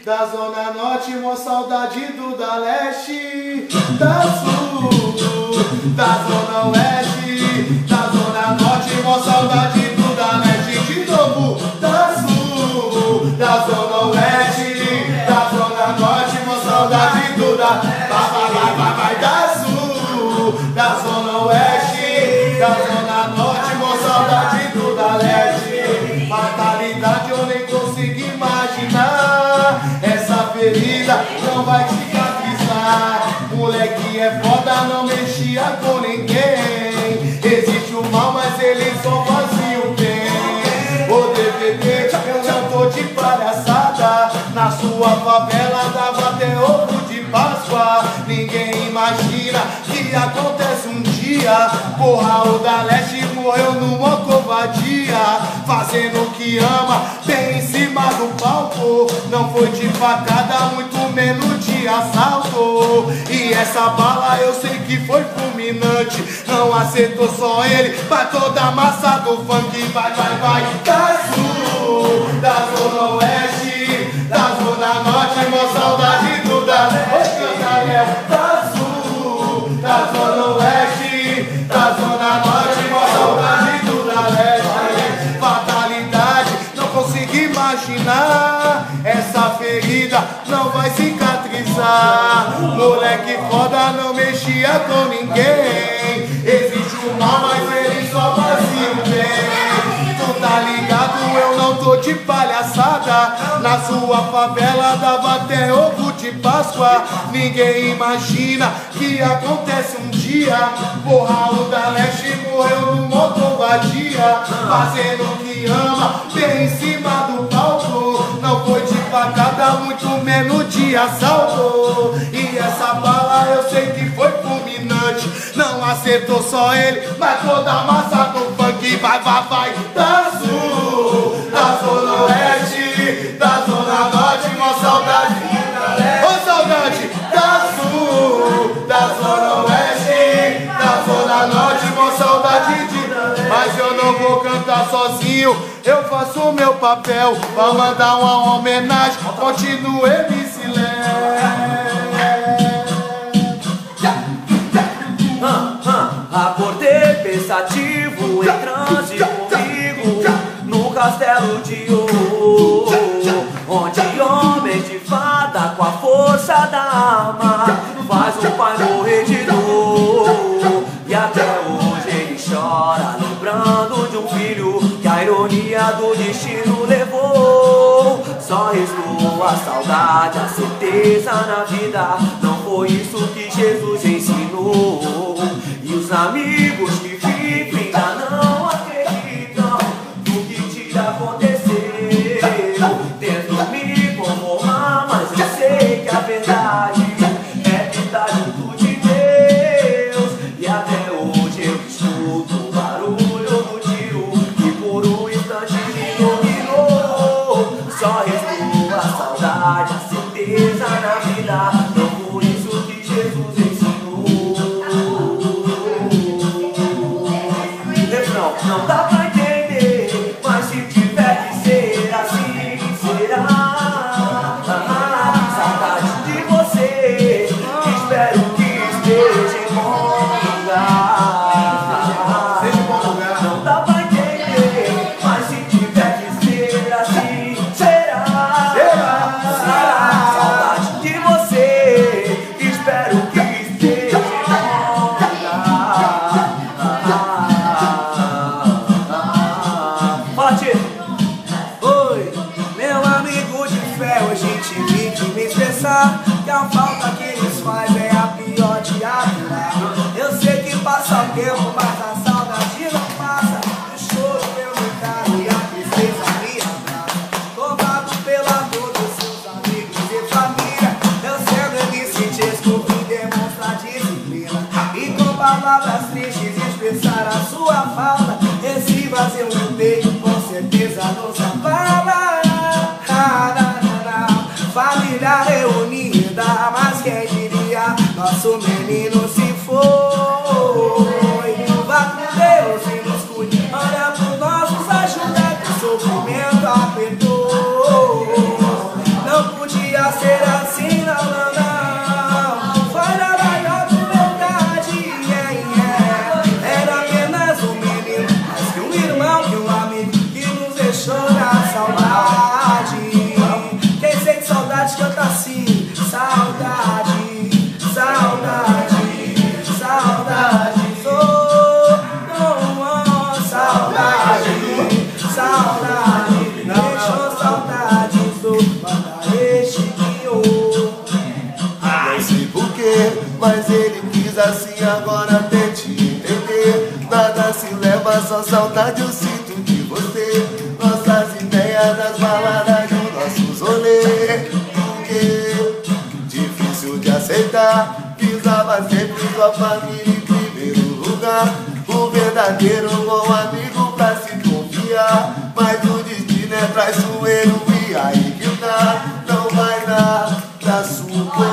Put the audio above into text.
da Zona Norte, mó saudade do da Leste, da Sul, da Zona Oeste, da Zona Norte, mó saudade do da Leste, de novo, da Sul, da Zona Oeste, da Zona Norte, mó saudade do da vai, da Sul, da Zona Oeste, da Zona Norte, mó saudade do da Leste, fatalidade eu nem consigo imaginar, essa ferida não vai cicatrizar, moleque é foda, não mexia com ninguém, existe o mal, mas ele só fazia o bem, o DVD eu já tô de palhaçada, na sua favela dava até ovo de Páscoa, ninguém imagina que acontece um dia, porra, o da Leste morreu numa covardia, fazendo o que ama, bem em cima do palco, não foi de facada, muito menos de assalto, e essa bala eu sei que foi fulminante, não acertou só ele, vai toda a massa do funk, vai, da Sul, da Zona Oeste, da Zona Norte, mó saudade do da Leste, da Sul, da Zona Oeste, da Zona Norte, mó saudade do da Leste, fatalidade, não consigo imaginar, essa ferida não vai cicatrizar, moleque foda não mexia com ninguém, existe o mal, mas ele só fazia o bem, tu tá ligado, eu não tô de palhaçada, na sua favela dava até ovo de Páscoa, ninguém imagina que acontece um dia, porra, o da Leste morreu numa covardia, fazendo o que ama, bem em cima do palco, não foi de facada, muito menos de assalto, e essa bala eu sei que foi fulminante, não acertou só ele, mas toda a massa do funk, vai, da Sul, da Zona Oeste, da Zona Norte, mó saudade, ô saudade, da Sul, da Zona Oeste, da Zona Norte, mó saudade de, mas eu não vou cantar sozinho, eu faço o meu papel, pra mandar uma homenagem, continue MC Léo. Acordei pensativo, em transe comigo, no castelo de ouro, onde homem de fada com a força da arma faz o pai morrer de dor. E até hoje ele chora, lembrando de um filho que a ironia do destino levou. Só restou a saudade, a certeza na vida, não foi isso que Jesus ensinou. E os amigos que vivem ainda não acreditam no que te aconteceu. Tento me conformar, mas eu sei que a verdade é que tá junto de Deus. E até hoje eu escuto o barulho do tiro que por um instante me dominou. Só restou a saudade, a certeza na vida, não por isso que Jesus ensinou. Não dá pra entender, mas se tiver que ser assim, será. Saudade de você, espero que esteja em bom lugar. Não dá pra entender, mas se tiver que ser assim, será. Saudade de você, espero que esteja em bom lugar. Oi, meu amigo de fé, hoje te vi que me expressar que a falta que eles fazem é a pior de aturar. Eu sei que passa o tempo, mas a saudade não passa. O choro meu me caro e a tristeza me abraça. Tomado pela dor dos seus amigos e família, eu sendo MC desculpe demonstrar disciplina e com palavras tristes expressar a sua falta. Esse vazio no peito com certeza nos abala. Família reunida, mas quem diria, nosso menino se foi. Vá com Deus e nos cuide, olha pro nossos ajuda, que o sofrimento apertou. Não podia do que difícil de aceitar. Visava sempre sua família em primeiro lugar. O verdadeiro bom amigo pra se confiar. Mas o destino é traiçoeiro e aí que tá, não vai dar pra supor.